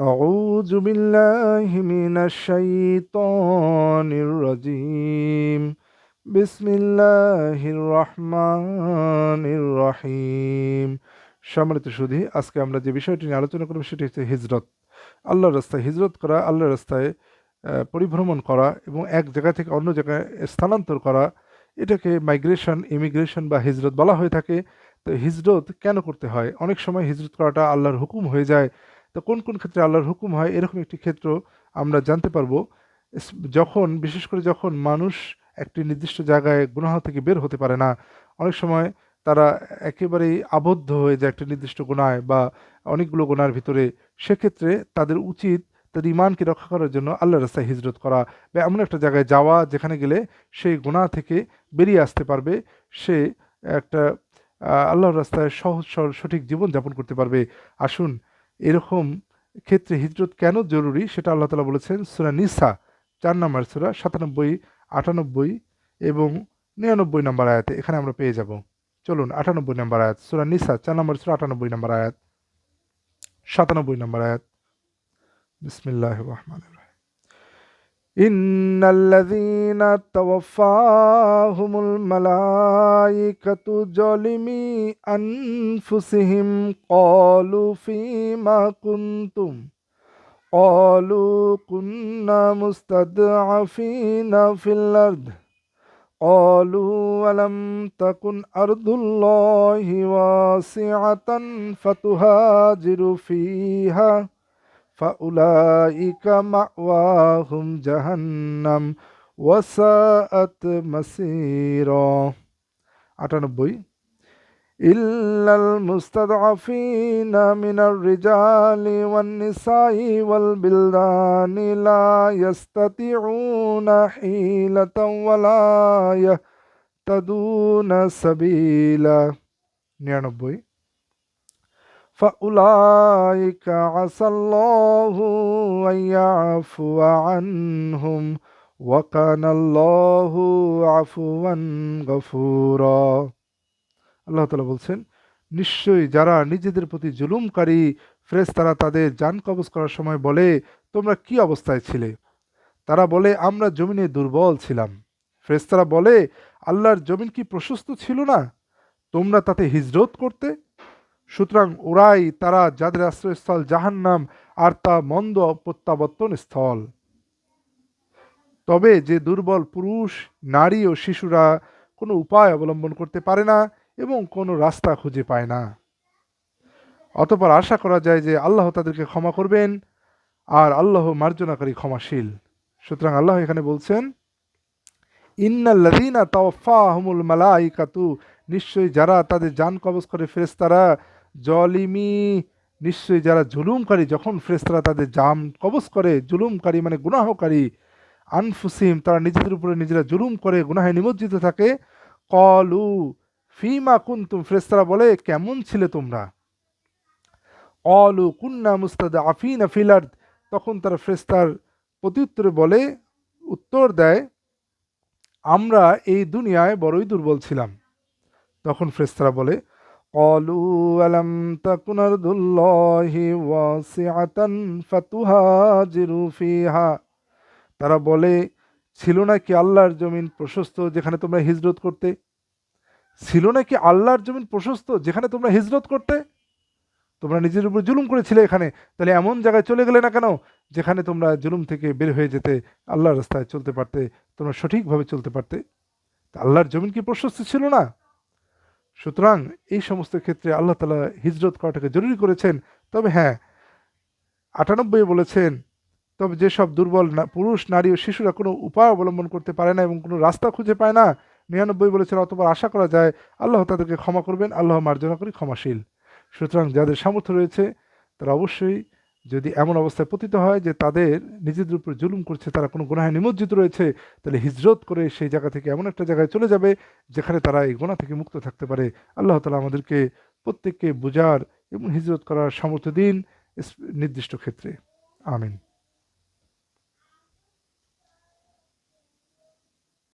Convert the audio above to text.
أعوذ بالله من الشيطان الرجيم بسم الله الرحمن الرحيم। সম্মানিত সুধী, আজকে আমরা যে বিষয়টি নিয়ে আলোচনা করব সেটি হচ্ছে হিজরত। আল্লাহর রাস্তায় হিজরত করা, আল্লাহর রাস্তায় পরিভ্রমণ করা এবং এক জায়গা থেকে অন্য জায়গায় স্থানান্তর করা, এটাকে মাইগ্রেশন, ইমিগ্রেশন বা হিজরত বলা হয়ে থাকে। তো হিজরত কেন করতে হয়? অনেক সময় হিজরত করাটা আল্লাহর হুকুম হয়ে যায়। তো কোন কোন ক্ষেত্রে আল্লাহর হুকুম হয়, এরকম একটি ক্ষেত্র আমরা জানতে পারবো। যখন, বিশেষ করে যখন মানুষ একটি নির্দিষ্ট জায়গায় গুনাহ থেকে বের হতে পারে না, অনেক সময় তারা একেবারেই আবদ্ধ হয়ে যায় একটা নির্দিষ্ট গুনায় বা অনেকগুলো গুনার ভিতরে। সেক্ষেত্রে তাদের উচিত তাদের ইমানকে রক্ষা করার জন্য আল্লাহর রাস্তায় হিজরত করা বা এমন একটা জায়গায় যাওয়া যেখানে গেলে সেই গুনাহ থেকে বেরিয়ে আসতে পারবে। সে একটা আল্লাহর রাস্তায় সহজ সরল সঠিক জীবনযাপন করতে পারবে। আসুন, এরকম ক্ষেত্রে হিজরত কেন জরুরি সেটা আল্লাহ তাআলা বলেছেন সূরা নিসা ৪ নম্বর সূরা ৯৭, ৯৮ এবং ৯৯ নম্বর আয়াতে। এখানে আমরা পেয়ে যাব। চলুন, ৯৮ নম্বর আয়াত, সূরা নিসা ৪ নম্বর সূরা ৯৮ নম্বর আয়াত, ৯৭ নম্বর আয়াত। বিসমিল্লাহির রহমানির রহিম। ইন্নাল্লাযীনা তাওয়াফাহুমুল মালাইকাতু যালিমি আনফুসিহিম ক্বালু ফীমা কুনতুম قالوا كنا مستضعفين في الأرض قالوا ولم تكن أرض الله واسعة فتهاجروا فيها فأولئك مأواهم جهنم وساءت مصيرا। ৯৮। إلا المستضعفين من الرجال والنساء والبلدان لا يستطيعون حيلة ولا يهتدون سبيلا। ৯৯। فأولئك عسى الله أن يعفو عنهم وكان الله عفوا غفورا। আল্লাহ তাআলা বলছেন, নিশ্চয়ই যারা নিজেদের প্রতি জুলুমকারী ফেরেশতারা তাদের জান কবজ করার সময় বলে, তোমরা কি অবস্থায় ছিলে? তারা বলে, আমরা জমিনে দুর্বল ছিলাম। ফেরেশতারা বলে, আল্লাহর জমিন কি প্রশস্ত ছিল না? তোমরা তাতে হিজরত করতে। সুতরাং ওরাই তারা যাদের আশ্রয়স্থল জাহান্নাম, আর তা মন্দ প্রত্যাবর্তন স্থল। তবে যে দুর্বল পুরুষ, নারী ও শিশুরা কোনো উপায় অবলম্বন করতে পারে না এবং কোনো রাস্তা খুঁজে পায় না, অতঃপর আশা করা যায় যে আল্লাহ তাদেরকে ক্ষমা করবেন, আর আল্লাহ মার্জনাকারী ক্ষমাশীল। সুতরাং আল্লাহ এখানে বলছেন, ইন্নাল্লাযীনা তাওয়াফাহুমুল মালাইকাতু, নিশ্চয়ই যারা তাদের জান কবজ করে ফেরেশতারা, জলিমি, নিশ্চয়ই যারা জুলুমকারী, যখন ফেরেশতারা তাদের জান কবজ করে, জুলুমকারী মানে গুনাহকারী, আনফুসিহিম, তারা নিজেদের উপরে নিজেরা জুলুম করে গুনাহে নিমজ্জিত থাকে, ক্বালু ফীমা কুনতুম, ফেরেশতারা বলে কেমন ছিলে তোমরা? ক্বালু কুন্না মুস্তাদআফিনা ফিল আরদ, তখন তারা ফেরেশতার প্রত্যুত্তরে বলে, উত্তর দেয়, আমরা এই দুনিয়ায় বড়ই দুর্বল ছিলাম। তখন ফেরেশতারা বলে, ক্বালু আলাম তাকুন আরদুল্লাহি ওয়াসিআতান ফাতুহাজিরু ফিহা, তারা বলে, ছিল নাকি আল্লাহর জমিন প্রশস্ত যেখানে তোমরা হিজরত করতে? ছিল নাকি আল্লাহর জমিন প্রশস্ত যেখানে তোমরা হিজরত করতে? তোমরা নিজের উপর জুলুম করেছিলে এখানে, তাহলে এমন জায়গায় চলে গেলে না কেন যেখানে তোমরা জুলুম থেকে বের হয়ে যেতে, আল্লাহর রাস্তায় চলতে পারতে, তোমরা সঠিকভাবে চলতে পারতে? আল্লাহর জমিন কি প্রশস্ত ছিল না? সুতরাং এই সমস্ত ক্ষেত্রে আল্লাহ তাআলা হিজরত করাটাকে জরুরি করেছেন। তবে হ্যাঁ, ৯৮ বলেছেন, তবে যেসব দুর্বল পুরুষ, নারী ও শিশুরা কোনো উপায় অবলম্বন করতে পারে না এবং কোনো রাস্তা খুঁজে পায় না, ৯৯ বলেছেন, অতঃপর আশা করা যায় আল্লাহ তাদেরকে ক্ষমা করবেন, আল্লাহ মার্জনাকারী ক্ষমাশীল। সুতরাং যাদের সামর্থ্য রয়েছে তারা অবশ্যই, যদি এমন অবস্থায় পতিত হয় যে তাদের নিজেদের উপর জুলুম করছে, তারা কোনো গুনাহে নিমজ্জিত রয়েছে, তাহলে হিজরত করে সেই জায়গা থেকে এমন একটা জায়গায় চলে যাবে যেখানে তারা এই গুনাহ থেকে মুক্ত থাকতে পারে। আল্লাহ তাআলা আমাদেরকে প্রত্যেককে বুঝার এবং হিজরত করার সামর্থ্য দিন নির্দিষ্ট ক্ষেত্রে। আমিন।